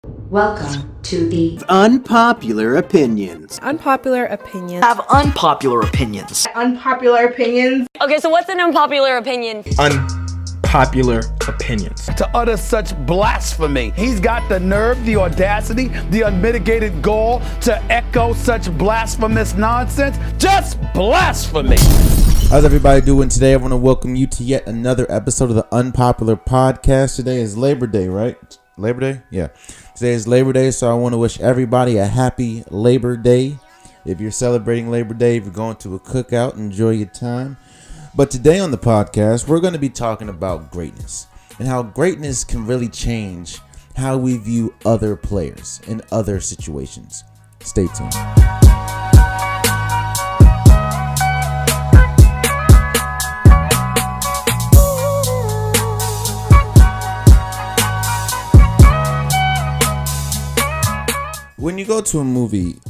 Welcome to the Unpopular Opinions. Unpopular opinions. Have unpopular opinions. Unpopular opinions. Okay, so what's an unpopular opinion? Unpopular opinions. To utter such blasphemy. He's got the nerve, the audacity, the unmitigated gall to echo such blasphemous nonsense. Just blasphemy. How's everybody doing today? I want to welcome you to yet another episode of the Unpopular Podcast. Today is Labor Day, right? Labor Day? Yeah. Today is Labor Day, so I want to wish everybody a happy Labor Day. If you're celebrating Labor Day, if you're going to a cookout, enjoy your time. But today on the podcast, we're going to be talking about greatness and how greatness can really change how we view other players in other situations. Stay tuned. When you go to a movie,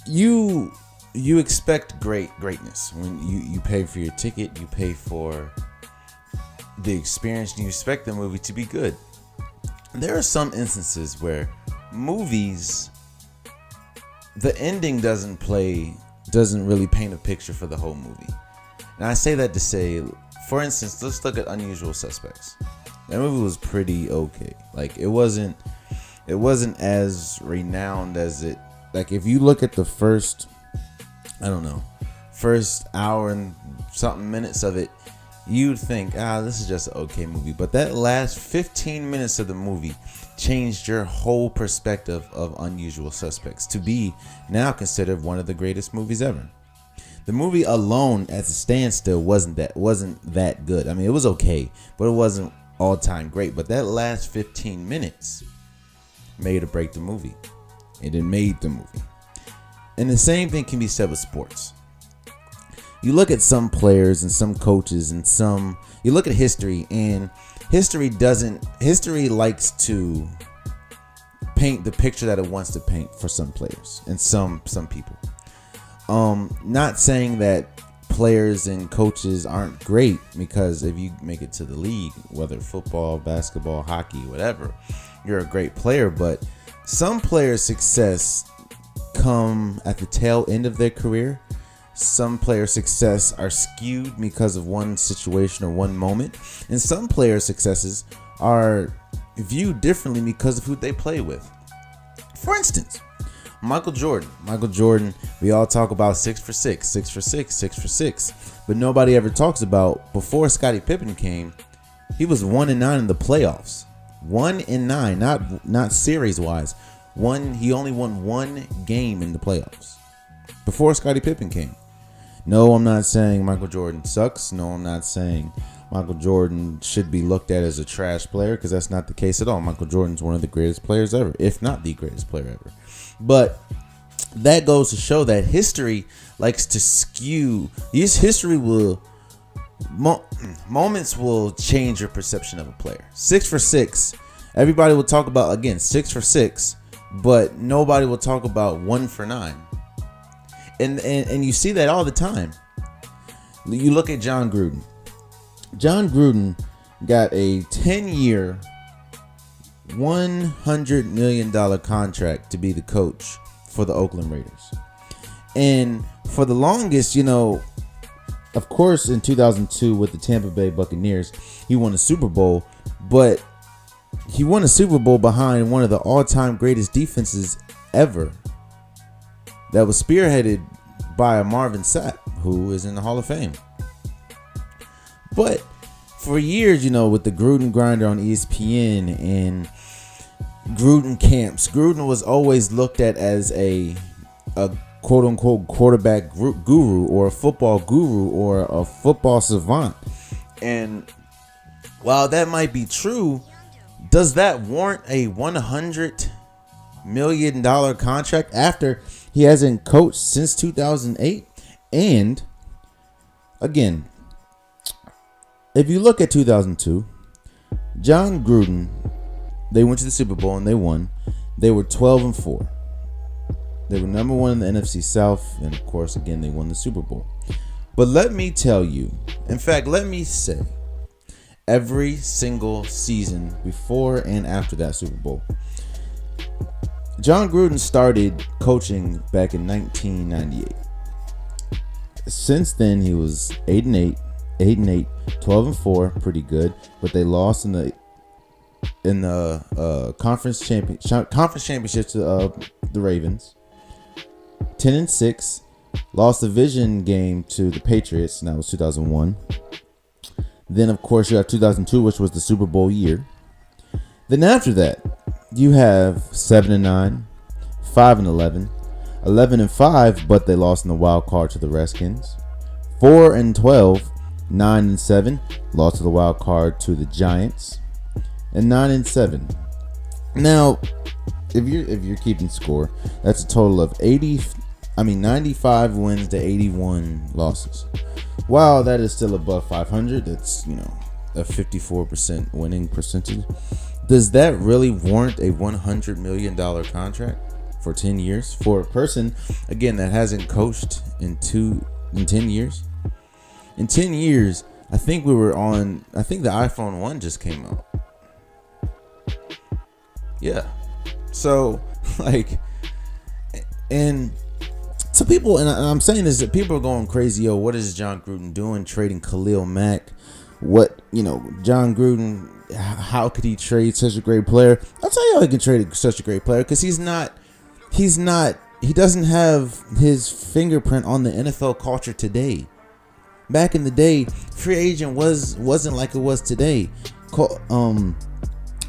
you expect greatness. When you pay for your ticket, you pay for the experience, and you expect the movie to be good. There are some instances where movies, the ending doesn't really paint a picture for the whole movie. And I say that to say, for instance, let's look at Unusual Suspects. That movie was pretty okay. Like, it wasn't as renowned as it, like, if you look at the first hour and something minutes of it, you'd think, this is just an okay movie. But that last 15 minutes of the movie changed your whole perspective of Unusual Suspects to be now considered one of the greatest movies ever. The movie alone as a standstill wasn't that good. I mean, it was okay, but it wasn't all time great. But that last 15 minutes made or break the movie. It made the movie. And the same thing can be said with sports. You look at some players and some coaches and you look at history, and history likes to paint the picture that it wants to paint for some players and some people. Not saying that players and coaches aren't great, because if you make it to the league, whether football, basketball, hockey, whatever, you're a great player. But some players' success come at the tail end of their career. Some players' success are skewed because of one situation or one moment, and some players' successes are viewed differently because of who they play with. For instance, Michael Jordan, we all talk about 6 for 6, but nobody ever talks about, before Scottie Pippen came, he was 1-9 in the playoffs. 1-9, not series wise. He only won one game in the playoffs before Scottie Pippen came. No, I'm not saying Michael Jordan sucks. No, I'm not saying Michael Jordan should be looked at as a trash player, because that's not the case at all. Michael Jordan's one of the greatest players ever, if not the greatest player ever. But that goes to show that history likes to skew. Moments will change your perception of a player. 6 for 6. Everybody will talk about, again, 6 for 6, but nobody will talk about 1 for 9. And you see that all the time. You look at John Gruden. John Gruden got a 10-year, $100 million contract to be the coach for the Oakland Raiders. And for the longest, of course, in 2002 with the Tampa Bay Buccaneers, he won a Super Bowl, but he won a Super Bowl behind one of the all-time greatest defenses ever, that was spearheaded by a Marvin Sapp, who is in the Hall of Fame. But for years, with the Gruden Grinder on ESPN and Gruden camps, Gruden was always looked at as a quote-unquote quarterback guru, or a football guru, or a football savant. And while that might be true, does that warrant a $100 million contract after he hasn't coached since 2008? And again, if you look at 2002, John Gruden, they went to the Super Bowl and they won. They were 12-4. They were number one in the NFC South, and of course, again, they won the Super Bowl. But let me tell you, in fact, let me say, every single season before and after that Super Bowl, John Gruden started coaching back in 1998. Since then, he was 8-8, 12-4, pretty good. But they lost in the conference championship to the Ravens. 10-6, lost the division game to the Patriots, and that was 2001. Then, of course, you have 2002, which was the Super Bowl year. Then after that, you have 7-9, 5-11, 11-5, but they lost in the wild card to the Redskins. 4-12, 9-7, lost to the wild card to the Giants, and 9-7. Now, if you're keeping score, that's a total of 95 wins to 81 losses. While that is still above 500, that's a 54% winning percentage. Does that really warrant a $100 million contract for 10 years for a person, again, that hasn't coached in 10 years? In 10 years, I think the iPhone 1 just came out. Yeah. So, and some people, and I'm saying this, that people are going crazy. Yo, what is John Gruden doing trading Khalil Mack? What, John Gruden, how could he trade such a great player? I'll tell you how he can trade such a great player, because he doesn't have his fingerprint on the NFL culture today. Back in the day, free agent wasn't like it was today.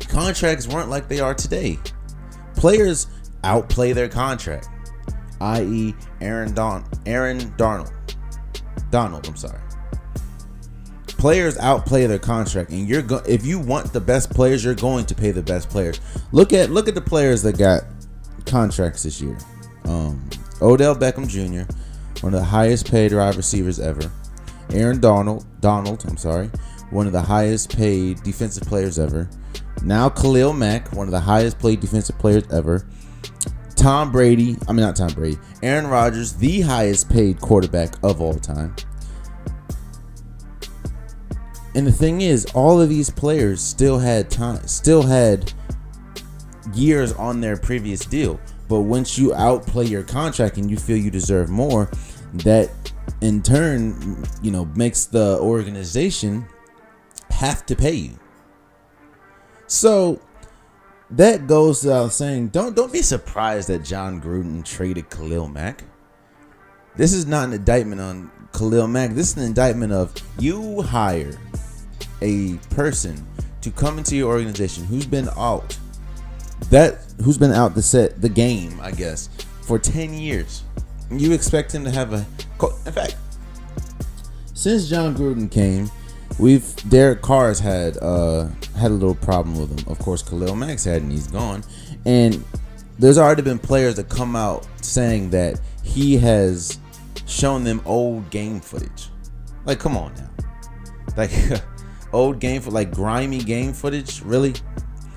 Contracts weren't like they are today. Players outplay their contract, i.e. Aaron Donald. I'm sorry. Players outplay their contract, and if you want the best players, you're going to pay the best players. Look at the players that got contracts this year. Odell Beckham Jr., one of the highest paid wide receivers ever. Aaron Donald, one of the highest paid defensive players ever. Now Khalil Mack, one of the highest paid defensive players ever. Aaron Rodgers, the highest paid quarterback of all time. And the thing is, all of these players still had years on their previous deal. But once you outplay your contract and you feel you deserve more, that in turn, makes the organization have to pay you. So that goes without saying, don't be surprised that John Gruden traded Khalil Mack. This is not an indictment on Khalil Mack. This is an indictment of you hire a person to come into your organization who's been out to set the game, I guess, for 10 years. You expect him to have in fact, since John Gruden came, Derek Carr's had a little problem with him. Of course, Khalil Mack's had, and he's gone. And there's already been players that come out saying that he has shown them old game footage. Like, come on now. Like, old game for like grimy game footage, really?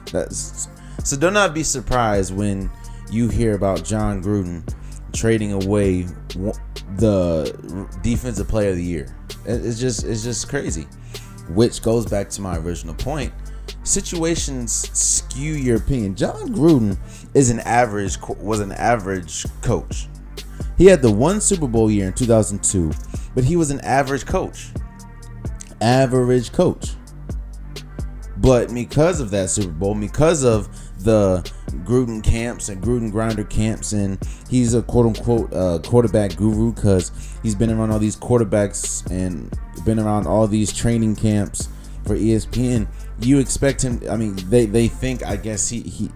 So do not be surprised when you hear about John Gruden trading away the defensive player of the year. It's just crazy. Which goes back to my original point. Situations skew your opinion. John Gruden was an average coach. He had the one Super Bowl year in 2002, but he was an average coach. But because of that Super Bowl, because of the Gruden camps and Gruden grinder camps, and he's a quote-unquote quarterback guru because he's been around all these quarterbacks and been around all these training camps for ESPN. You expect him, they think, I guess he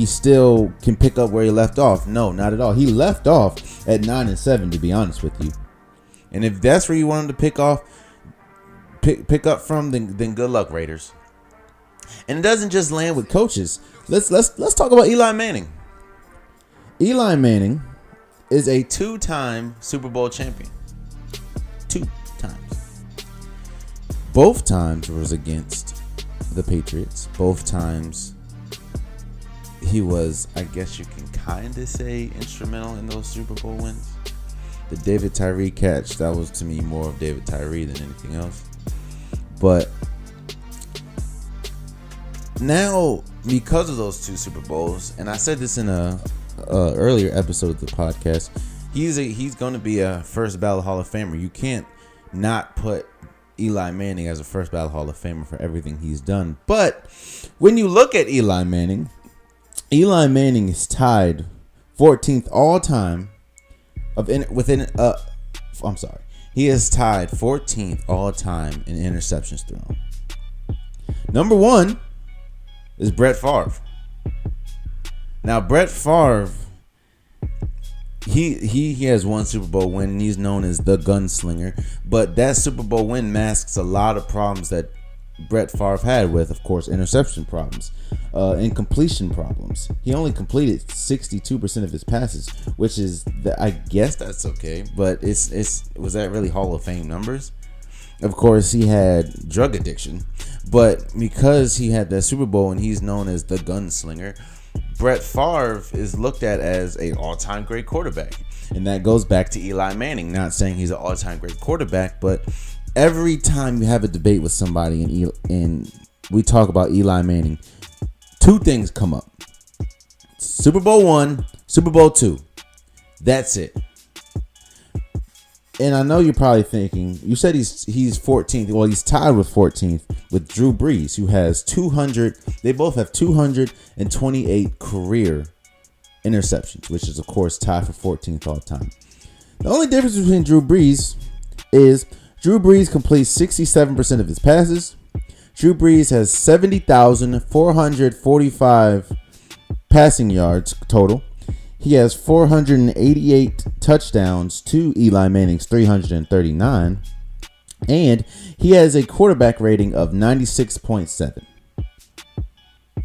still can pick up where he left off. No, not at all. He left off at 9-7, to be honest with you. And if that's where you want him to pick up from, then good luck, Raiders. And it doesn't just land with coaches. Let's talk about Eli Manning. Eli Manning is a 2-time Super Bowl champion. 2 times. Both times was against the Patriots. Both times he was, I guess you can kind of say, instrumental in those Super Bowl wins. The David Tyree catch, that was to me more of David Tyree than anything else. But now because of those 2 Super Bowls, and I said this in a earlier episode of the podcast, he's going to be a first ballot Hall of Famer. You can't not put Eli Manning as a first ballot Hall of Famer for everything he's done. But when you look at Eli Manning is tied 14th all time he is tied 14th all time in interceptions thrown. Number 1 is Brett Favre. Now Brett Favre, he has 1 Super Bowl win, and he's known as the gunslinger. But that Super Bowl win masks a lot of problems that Brett Favre had with, of course, interception problems, incompletion problems. He only completed 62% of his passes, which is, I guess that's okay, but was that really Hall of Fame numbers? Of course, he had drug addiction, but because he had that Super Bowl and he's known as the gunslinger, Brett Favre is looked at as an all-time great quarterback. And that goes back to Eli Manning. Not saying he's an all-time great quarterback, but every time you have a debate with somebody and we talk about Eli Manning, 2 things come up. Super Bowl 1, Super Bowl 2. That's it. And I know you're probably thinking, you said he's 14th. Well, he's tied with 14th with Drew Brees, who has 200. They both have 228 career interceptions, which is, of course, tied for 14th all time. The only difference between Drew Brees is Drew Brees completes 67% of his passes. Drew Brees has 70,445 passing yards total. He has 488 touchdowns to Eli Manning's 339. And he has a quarterback rating of 96.7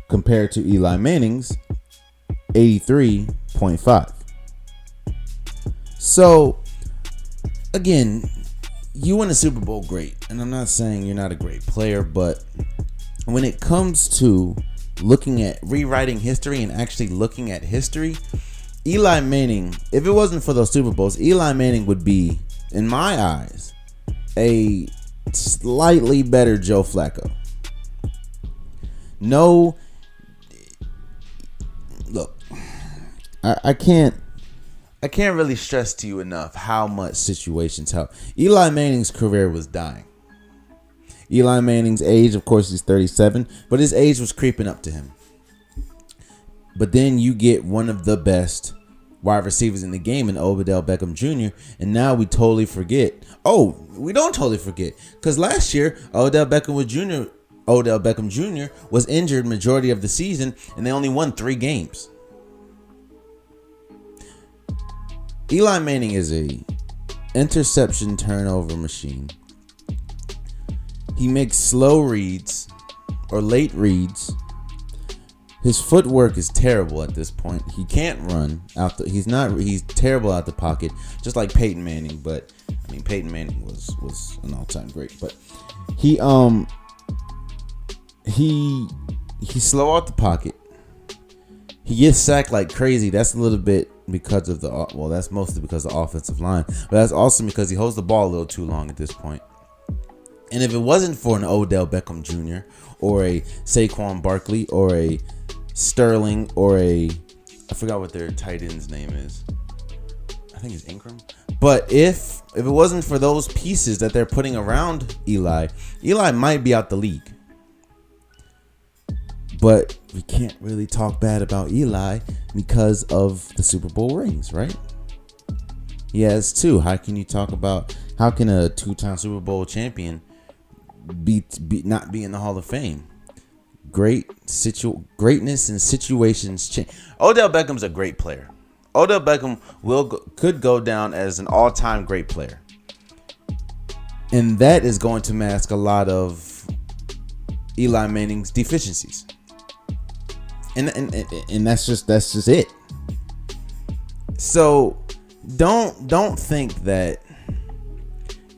compared to Eli Manning's 83.5. So, again, you win a Super Bowl, great. And I'm not saying you're not a great player, but when it comes to looking at rewriting history and actually looking at history, Eli Manning, if it wasn't for those Super Bowls, Eli Manning would be, in my eyes, a slightly better Joe Flacco. No, look, I can't really stress to you enough how much situations help. Eli Manning's career was dying. Eli Manning's age, of course, he's 37, but his age was creeping up to him. But then you get one of the best wide receivers in the game in Odell Beckham Jr., and now we totally forget. Oh, we don't totally forget, because last year Odell Beckham Jr. was injured majority of the season, and they only won 3 games. Eli Manning is a interception turnover machine. He makes slow reads or late reads. His footwork is terrible at this point. He can't run out he's terrible out the pocket, just like Peyton Manning, but I mean Peyton Manning was an all-time great, but he's slow out the pocket. He gets sacked like crazy. That's a little bit because of that's mostly because of the offensive line, but that's also because he holds the ball a little too long at this point. And if it wasn't for an Odell Beckham Jr. or a Saquon Barkley or a Sterling or I forgot what their tight end's name is. I think it's Ingram. But if it wasn't for those pieces that they're putting around Eli might be out the league. But we can't really talk bad about Eli because of the Super Bowl rings, right? He has 2. How can a 2-time Super Bowl champion not be in the Hall of Fame? Greatness and situations change. Odell Beckham's a great player. Odell Beckham could go down as an all-time great player, and that is going to mask a lot of Eli Manning's deficiencies. And that's just it. So don't think that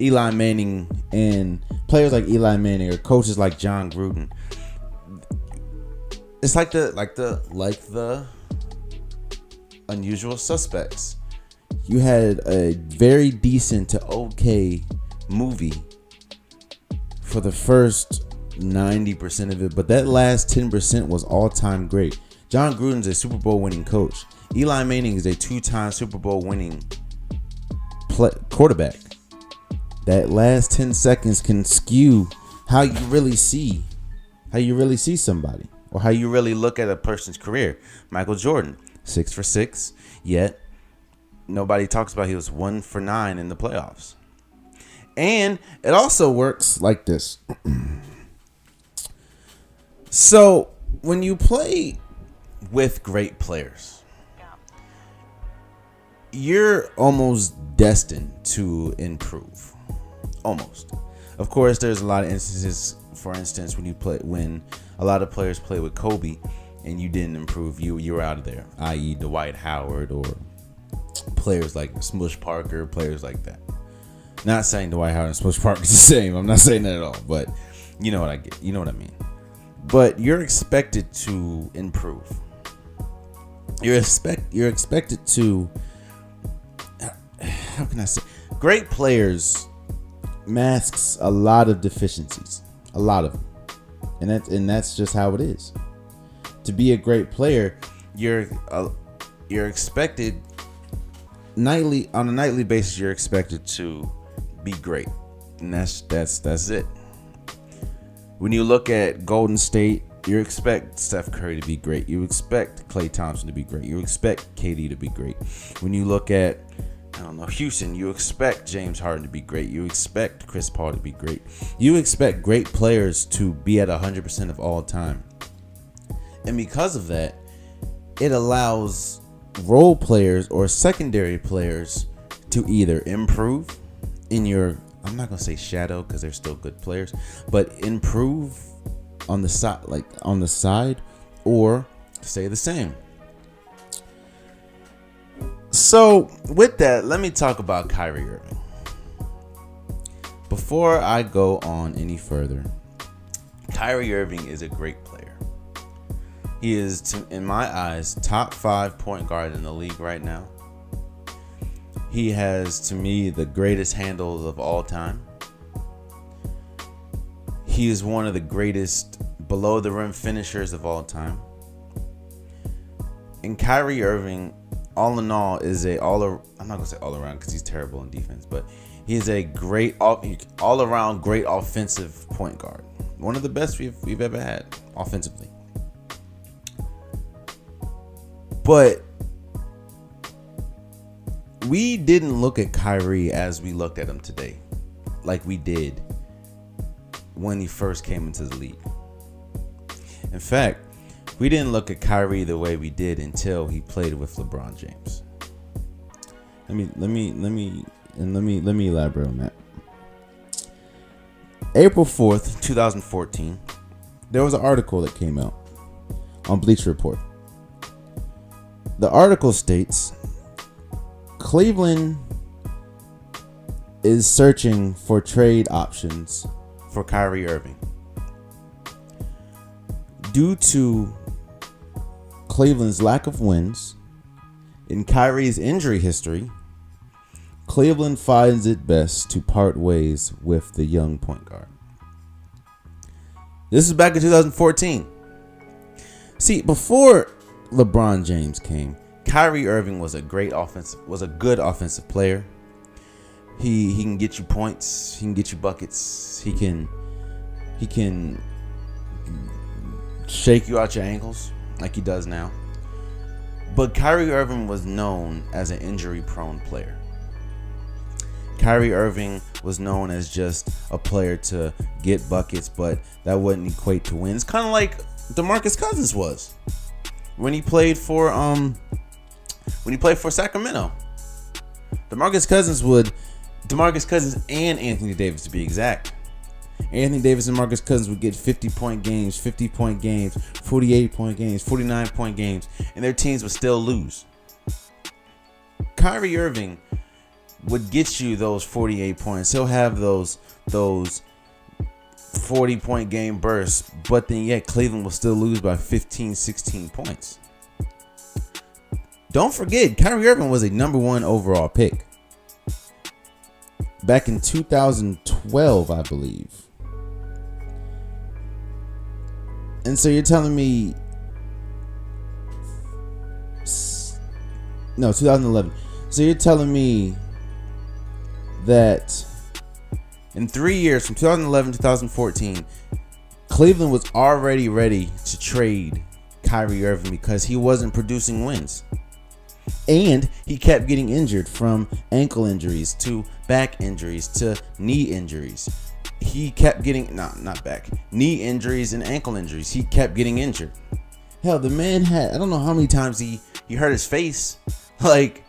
Eli Manning and players like Eli Manning or coaches like John Gruden, it's like the Unusual Suspects. You had a very decent to okay movie for the first 90% of it, but that last 10% was all-time great. John Gruden's a Super Bowl winning coach. Eli Manning is a 2-time Super Bowl winning quarterback. That last 10 seconds can skew how you really see somebody, or how you really look at a person's career. Michael Jordan, 6 for 6, yet nobody talks about he was 1 for 9 in the playoffs. And it also works like this. So when you play with great players, you're almost destined to improve. Almost. Of course, there's a lot of instances. For instance, when a lot of players play with Kobe and you didn't improve, you were out of there. I.e., Dwight Howard or players like Smush Parker, players like that. Not saying Dwight Howard and Smush Parker is the same. I'm not saying that at all. But you know what I get. You know what I mean. But you're expected to improve. You're expected to. How can I say? Great players masks a lot of deficiencies, a lot of them, and that's just how it is. To be a great player, you're expected on a nightly basis. You're expected to be great, and that's it. When you look at Golden State, you expect Steph Curry to be great. You expect Klay Thompson to be great. You expect KD to be great. When you look at Houston, you expect James Harden to be great. You expect Chris Paul to be great. You expect great players to be at 100% of all time. And because of that, it allows role players or secondary players to either improve in your, I'm not going to say shadow because they're still good players, but improve on the side, or stay the same. So, with that, let me talk about Kyrie Irving. Before I go on any further, Kyrie Irving is a great player. He is, in my eyes, top 5 point guard in the league right now. He has, to me, the greatest handles of all time. He is one of the greatest below-the-rim finishers of all time. And Kyrie Irving, all in all, is I'm not gonna say all around because he's terrible in defense, but he is a great all around great offensive point guard. One of the best we've ever had offensively. But we didn't look at Kyrie as we looked at him today, like we did when he first came into the league. In fact, we didn't look at Kyrie the way we did until he played with LeBron James. Let me elaborate on that. April 4th, 2014, there was an article that came out on Bleacher Report. The article states, Cleveland is searching for trade options for Kyrie Irving. Due to Cleveland's lack of wins and Kyrie's injury history, Cleveland finds it best to part ways with the young point guard. This is back in 2014. See, before LeBron James came, Kyrie Irving was a good offensive player. He can get you points, he can get you buckets, he can shake you out your ankles like he does now. But Kyrie Irving was known as an injury-prone player. Kyrie Irving was known as just a player to get buckets, but that wouldn't equate to wins. Kind of like DeMarcus Cousins was when he played for Sacramento. DeMarcus Cousins and Anthony Davis, to be exact. Anthony Davis and Marcus Cousins would get 50-point games, 50-point games, 48-point games, 49-point games, and their teams would still lose. Kyrie Irving would get you those 48 points. He'll have those 40-point game bursts, but then yet Cleveland will still lose by 15, 16 points. Don't forget, Kyrie Irving was a number 1 overall pick back in 2012, I believe. And so you're telling me, no, 2011. So you're telling me that in 3 years, from 2011 to 2014, Cleveland was already ready to trade Kyrie Irving because he wasn't producing wins. And he kept getting injured, from ankle injuries to back injuries to knee injuries. He kept getting, not back, knee injuries and ankle injuries. He kept getting injured. Hell, the man had, I don't know how many times he hurt his face. Like,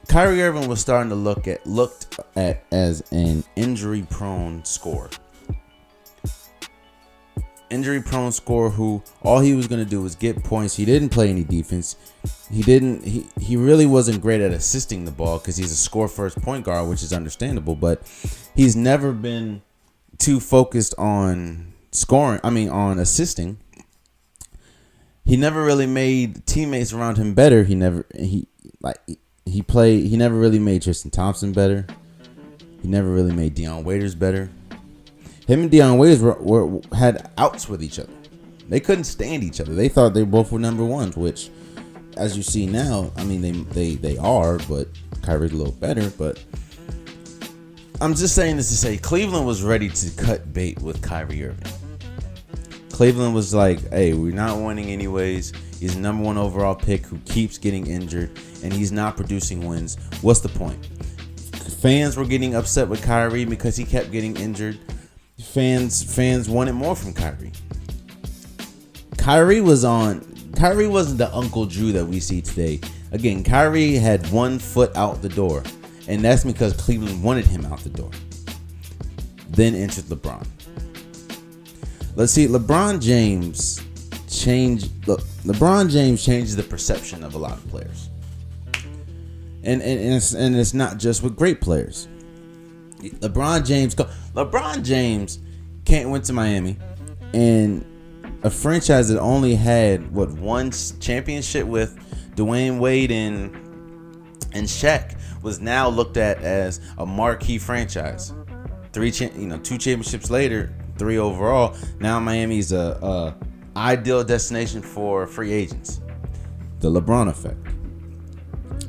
Kyrie Irving was starting to looked at as an injury-prone scorer. Injury-prone scorer who all he was going to do was get points. He didn't play any defense. He really wasn't great at assisting the ball because he's a score-first point guard, which is understandable. But he's never been too focused on scoring. On assisting. He never really made teammates around him better. He never really made Tristan Thompson better. He never really made Dion Waiters better. Him and Dion Waiters had outs with each other. They couldn't stand each other. They thought they both were number ones, which, as you see now, they are, but Kyrie's a little better. But I'm just saying this to say Cleveland was ready to cut bait with Kyrie Irving. Cleveland was like, hey, we're not winning anyways. He's the number 1 overall pick who keeps getting injured, and he's not producing wins. What's the point? Fans were getting upset with Kyrie because he kept getting injured. Fans wanted more from Kyrie. Kyrie wasn't the Uncle Drew that we see today. Again, Kyrie had 1 foot out the door, and that's because Cleveland wanted him out the door. Then entered LeBron. Let's see, LeBron James changes the perception of a lot of players. And it's not just with great players. LeBron James went to Miami, and a franchise that only had one championship with Dwayne Wade and Shaq was now looked at as a marquee franchise. 2 championships later, 3 overall. Now Miami's a ideal destination for free agents. The LeBron effect.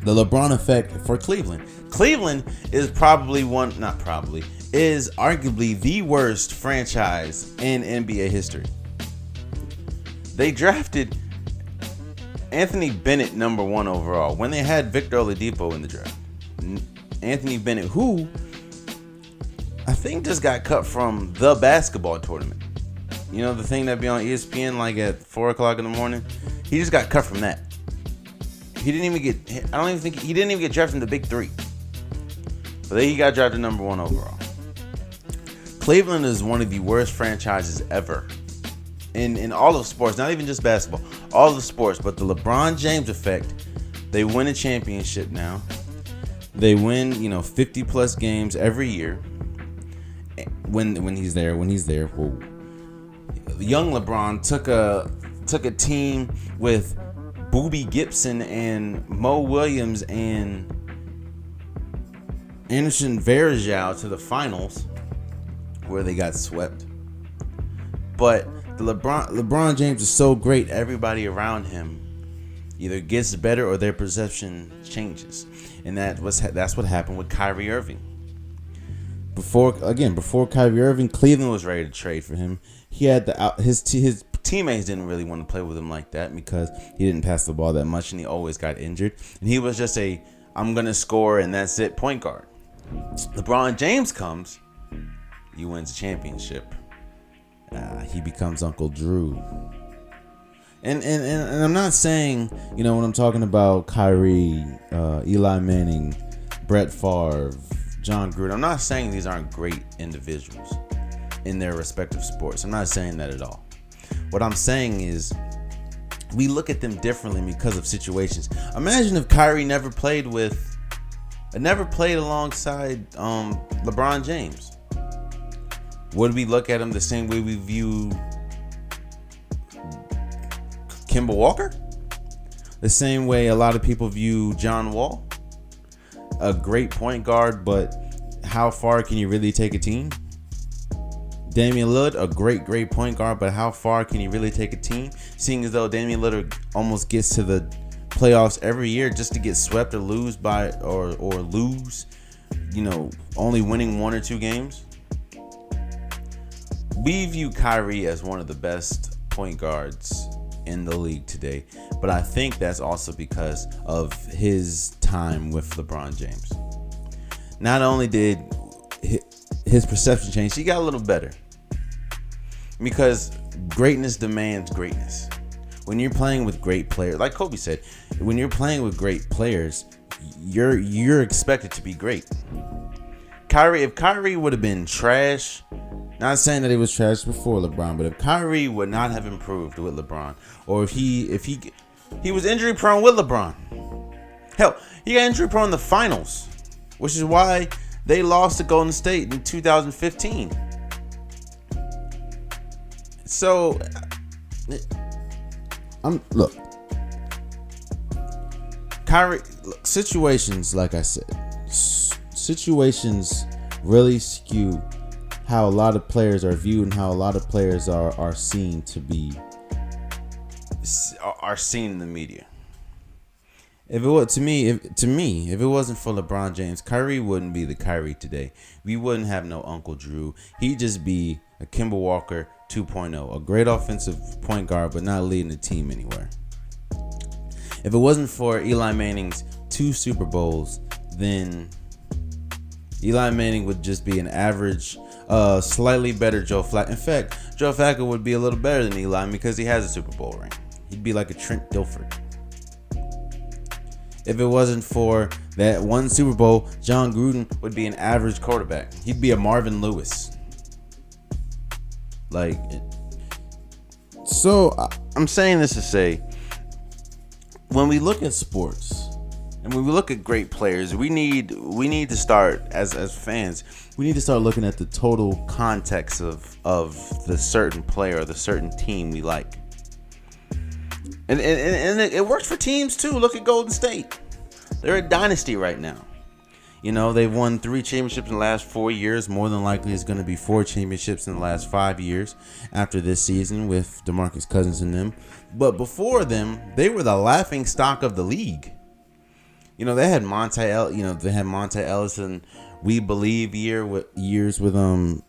The LeBron effect for Cleveland. Cleveland is is arguably the worst franchise in NBA history. They drafted Anthony Bennett number 1 overall when they had Victor Oladipo in the draft. Anthony Bennett, who I think just got cut from the basketball tournament. You know, the thing that be on ESPN like at 4 o'clock in the morning? He just got cut from that. He didn't even get drafted in the Big 3. But then he got drafted number 1 overall. Cleveland is one of the worst franchises ever. In all of sports, not even just basketball, all of sports. But the LeBron James effect, they win a championship now. They win, 50 plus games every year. When he's there, well, young LeBron took a team with Boobie Gibson and Mo Williams and Anderson Varejao to the finals, where they got swept. But the LeBron James is so great, everybody around him either gets better or their perception changes, and that's what happened with Kyrie Irving. Before Kyrie Irving, Cleveland was ready to trade for him. He had his teammates didn't really want to play with him like that because he didn't pass the ball that much and he always got injured. And he was just I'm gonna score and that's it point guard. LeBron James comes, he wins a championship. He becomes Uncle Drew. And I'm not saying, when I'm talking about Kyrie, Eli Manning, Brett Favre, John Gruden, I'm not saying these aren't great individuals in their respective sports. I'm not saying that at all. What I'm saying is we look at them differently because of situations. Imagine if Kyrie never played alongside LeBron James. Would we look at him the same way we view Kemba Walker? The same way a lot of people view John Wall? A great point guard, but how far can you really take a team? Damian Lillard, a great point guard, but how far can he really take a team? Seeing as though Damian Lillard almost gets to the playoffs every year just to get swept or lose only winning 1 or 2 games. We view Kyrie as one of the best point guards in the league today, but I think that's also because of his time with LeBron James. Not only did his perception change, he got a little better, because greatness demands greatness. When you're playing with great players, like Kobe said, when you're playing with great players, you're expected to be great. If Kyrie would have been trash, not saying that he was trash before LeBron, but if Kyrie would not have improved with LeBron, or if he was injury prone with LeBron, hell, he got injury prone in the finals, which is why they lost to Golden State in 2015. So, Kyrie, situations, like I said, situations really skew how a lot of players are viewed and how a lot of players are seen to be seen in the media. If it was if it wasn't for LeBron James, Kyrie wouldn't be the Kyrie today. We wouldn't have no Uncle Drew. He'd just be a Kemba Walker 2.0, a great offensive point guard, but not leading the team anywhere. If it wasn't for Eli Manning's 2 Super Bowls, then Eli Manning would just be an average, slightly better Joe Flacco. In fact, Joe Flacco would be a little better than Eli because he has a Super Bowl ring. He'd be like a Trent Dilfer. If it wasn't for that 1 Super Bowl, John Gruden would be an average quarterback. He'd be a Marvin Lewis. So I'm saying this to say, when we look at sports and when we look at great players, we need to start as fans. We need to start looking at the total context of the certain player or the certain team we like. And it works for teams too. Look at Golden State. They're a dynasty right now. You know, they've won 3 championships in the last 4 years. More than likely, it's going to be 4 championships in the last 5 years after this season with DeMarcus Cousins and them. But before them, they were the laughing stock of the league. You know, they had Monte Ellis and We Believe years with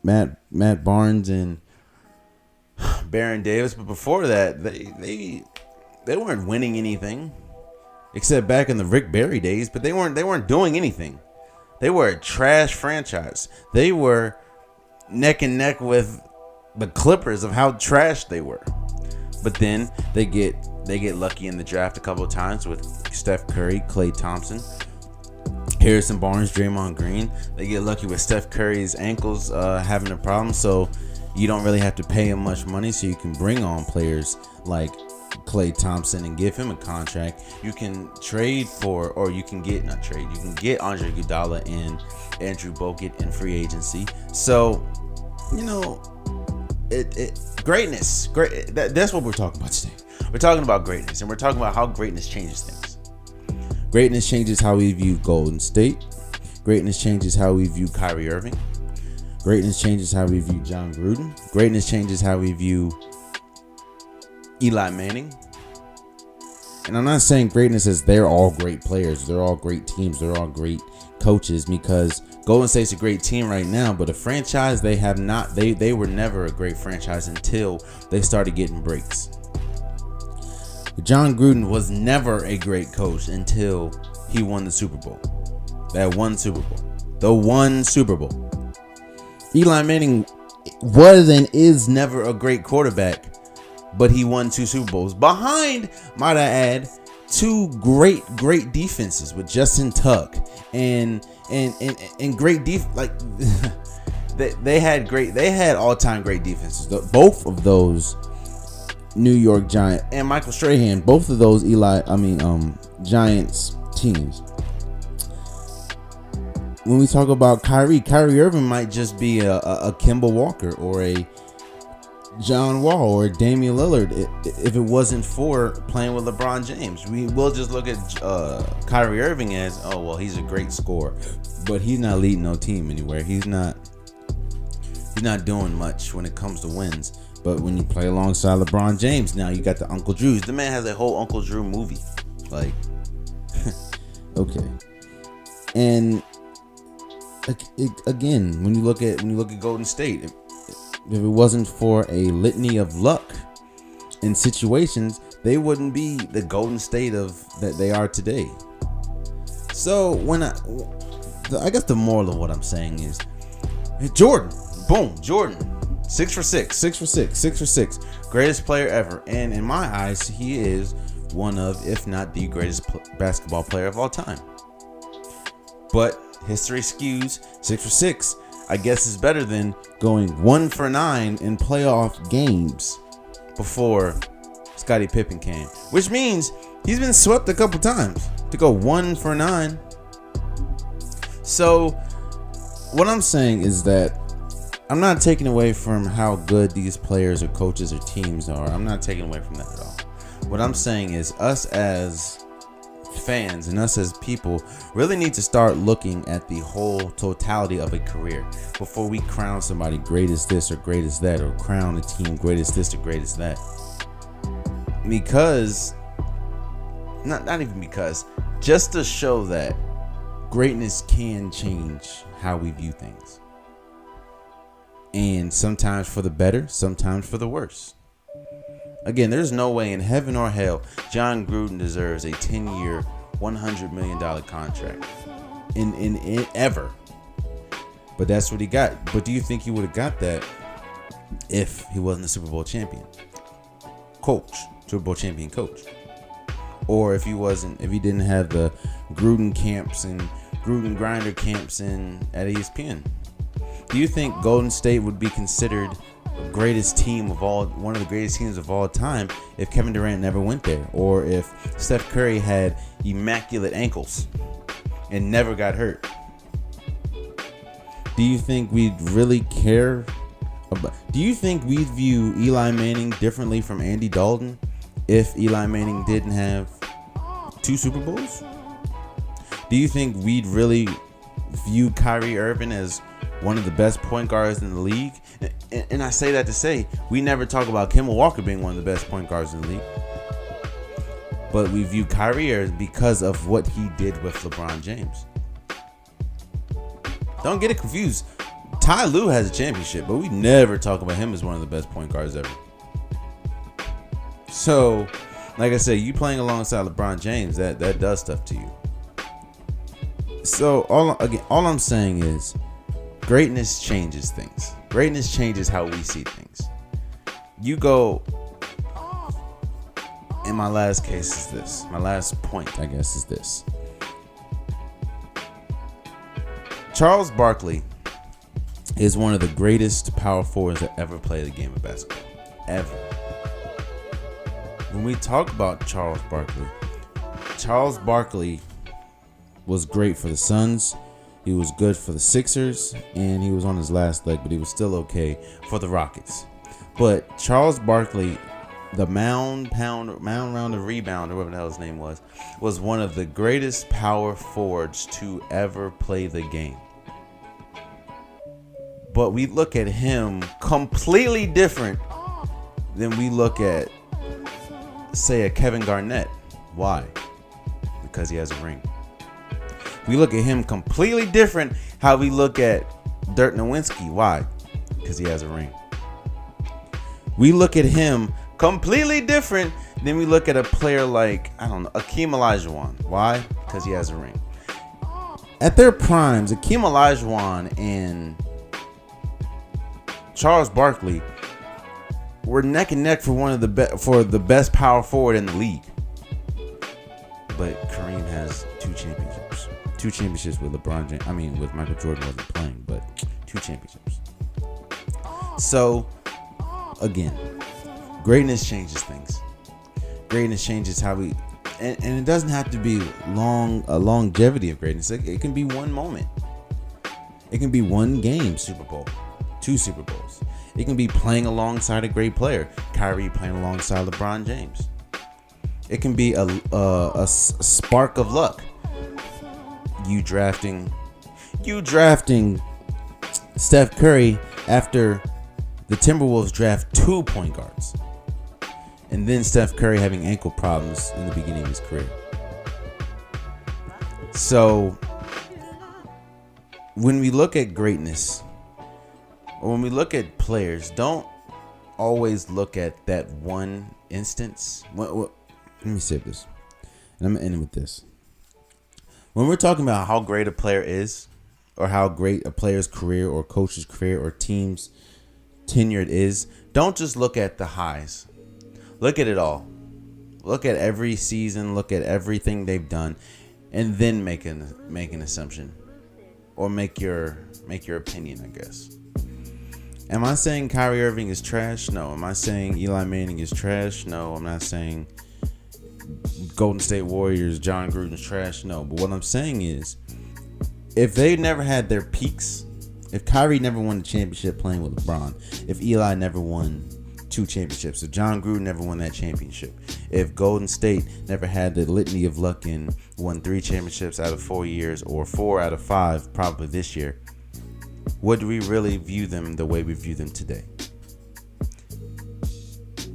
Matt Barnes and Baron Davis. But before that, they weren't winning anything, except back in the Rick Barry days. But they weren't doing anything. They were a trash franchise. They were neck and neck with the Clippers of how trash they were. But then they get lucky in the draft a couple of times with Steph Curry, Klay Thompson, Harrison Barnes, Draymond Green. They get lucky with Steph Curry's ankles having a problem, so you don't really have to pay him much money, so you can bring on players like Klay Thompson and give him a contract. You can trade for, or you can get You can get Andre Iguodala and Andrew Bogut in free agency. So, you know, greatness. That's what we're talking about today. We're talking about greatness, and we're talking about how greatness changes things. Greatness changes how we view Golden State. Greatness changes how we view Kyrie Irving. Greatness changes how we view John Gruden. Greatness changes how we view Eli Manning. And I'm not saying greatness as they're all great players, they're all great teams, they're all great coaches, because Golden State's a great team right now, but a franchise they were never a great franchise until they started getting breaks. John Gruden was never a great coach until he won the Super Bowl. That one Super Bowl. The one Super Bowl. Eli Manning was and is never a great quarterback, but he won 2 Super Bowls behind, might I add, 2 great defenses with Justin Tuck and great they had all-time great defenses. Both of those New York Giants and Michael Strahan, both of those Giants teams. When we talk about Kyrie Irving might just be a Kemba Walker or a John Wall or Damian Lillard if it wasn't for playing with LeBron James. We will just look at Kyrie Irving as, oh, well, he's a great scorer, but he's not leading no team anywhere. He's not He's not doing much when it comes to wins. But when you play alongside LeBron James, now you got the Uncle Drews. The man has a whole Uncle Drew movie. Like, okay. And again, when you look at Golden State, if it wasn't for a litany of luck and situations, they wouldn't be the Golden State that they are today. So I guess the moral of what I'm saying is, Jordan, boom, Jordan, 6 for 6, greatest player ever, and in my eyes, he is one of, if not the greatest basketball player of all time. But history skews 6 for 6. I guess is better than going 1 for 9 in playoff games before Scottie Pippen came, which means he's been swept a couple times to go 1 for 9. So what I'm saying is that I'm not taking away from how good these players or coaches or teams are. I'm not taking away from that at all. What I'm saying is us as fans and us as people really need to start looking at the whole totality of a career before we crown somebody greatest this or greatest that, or crown a team greatest this or greatest that. Because not even because, just to show that greatness can change how we view things, and sometimes for the better, sometimes for the worse. Again, there's no way in heaven or hell John Gruden deserves a 10-year, $100 million contract in ever. But that's what he got. But do you think he would have got that if he wasn't a Super Bowl champion coach, Super Bowl champion coach? Or if he didn't have the Gruden camps and Gruden grinder camps at ESPN? Do you think Golden State would be considered one of the greatest teams of all time if Kevin Durant never went there, or if Steph Curry had immaculate ankles and never got hurt? Do you think we'd really care about? Do you think we'd view Eli Manning differently from Andy Dalton if Eli Manning didn't have 2 Super Bowls? Do you think we'd really view Kyrie Irving as one of the best point guards in the league? And I say that to say, we never talk about Kemba Walker being one of the best point guards in the league. But we view Kyrie as because of what he did with LeBron James. Don't get it confused. Ty Lue has a championship, but we never talk about him as one of the best point guards ever. So, like I said, you playing alongside LeBron James, that does stuff to you. So, all I'm saying is, greatness changes things. Greatness changes how we see things. You go, and my last case is this. My last point, I guess, is this. Charles Barkley is one of the greatest power forwards that ever played the game of basketball. Ever. When we talk about Charles Barkley was great for the Suns. He was good for the Sixers, and he was on his last leg, but he was still okay for the Rockets. But Charles Barkley, the mound rounder rebound, or whatever the hell his name was one of the greatest power forwards to ever play the game. But we look at him completely different than we look at, say, a Kevin Garnett. Why? Because he has a ring. We look at him completely different how we look at Dirk Nowitzki. Why? Because he has a ring. We look at him completely different than we look at a player like, Akeem Olajuwon. Why? Because he has a ring. At their primes, Akeem Olajuwon and Charles Barkley were neck and neck for for the best power forward in the league. But Kareem has 2 championships. 2 championships with LeBron James. With Michael Jordan wasn't playing, but 2 championships. So, again, greatness changes things. Greatness changes how we, and it doesn't have to be a longevity of greatness. It can be one moment. It can be one game, Super Bowl, 2 Super Bowls. It can be playing alongside a great player, Kyrie playing alongside LeBron James. It can be a spark of luck. You drafting Steph Curry after the Timberwolves draft 2 point guards, and then Steph Curry having ankle problems in the beginning of his career. So when we look at greatness, or when we look at players, don't always look at that one instance. Let me say this, and I'm going to end it with this. When we're talking about how great a player is, or how great a player's career or coach's career or team's tenure is, don't just look at the highs. Look at it all. Look at every season, look at everything they've done, and then make an assumption, or make your opinion, I guess. Am I saying Kyrie Irving is trash? No. Am I saying Eli Manning is trash? No. I'm not saying Golden State Warriors, John Gruden's trash? No. But what I'm saying is, if they never had their peaks, if Kyrie never won the championship playing with LeBron, if Eli never won 2 championships, if John Gruden never won that championship, if Golden State never had the litany of luck and won 3 championships out of 4 years, or 4 out of 5 probably this year, would we really view them the way we view them today?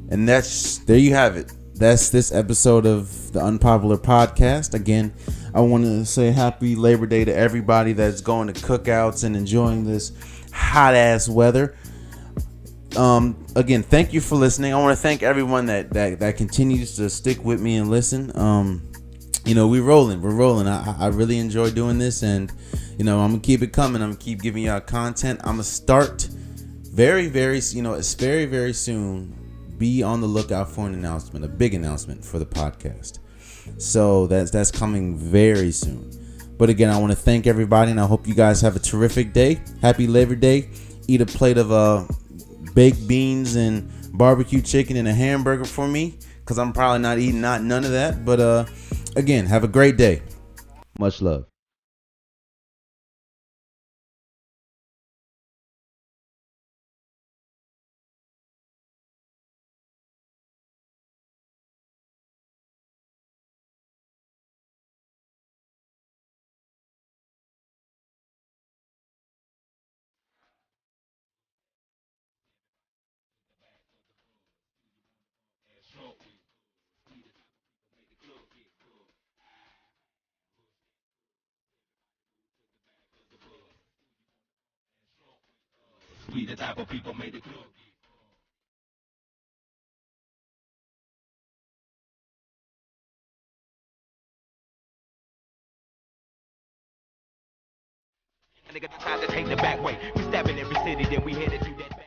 And there you have it. That's this episode of the Unpopular Podcast. Again, I want to say happy Labor Day to everybody that's going to cookouts and enjoying this hot ass weather. Again, thank you for listening. I want to thank everyone that continues to stick with me and listen. We're rolling. I really enjoy doing this, and I'm gonna keep it coming. I'm gonna keep giving y'all content. I'm gonna start very, very, it's very, very soon. Be on the lookout for an announcement, a big announcement for the podcast. So that's coming very soon. But again, I want to thank everybody, and I hope you guys have a terrific day. Happy Labor Day. Eat a plate of baked beans and barbecue chicken and a hamburger for me, because I'm probably not eating none of that. But again, have a great day. Much love. We the type of people made the club. Nigga tried to take the back way. We stabbing every city, then we headed to that.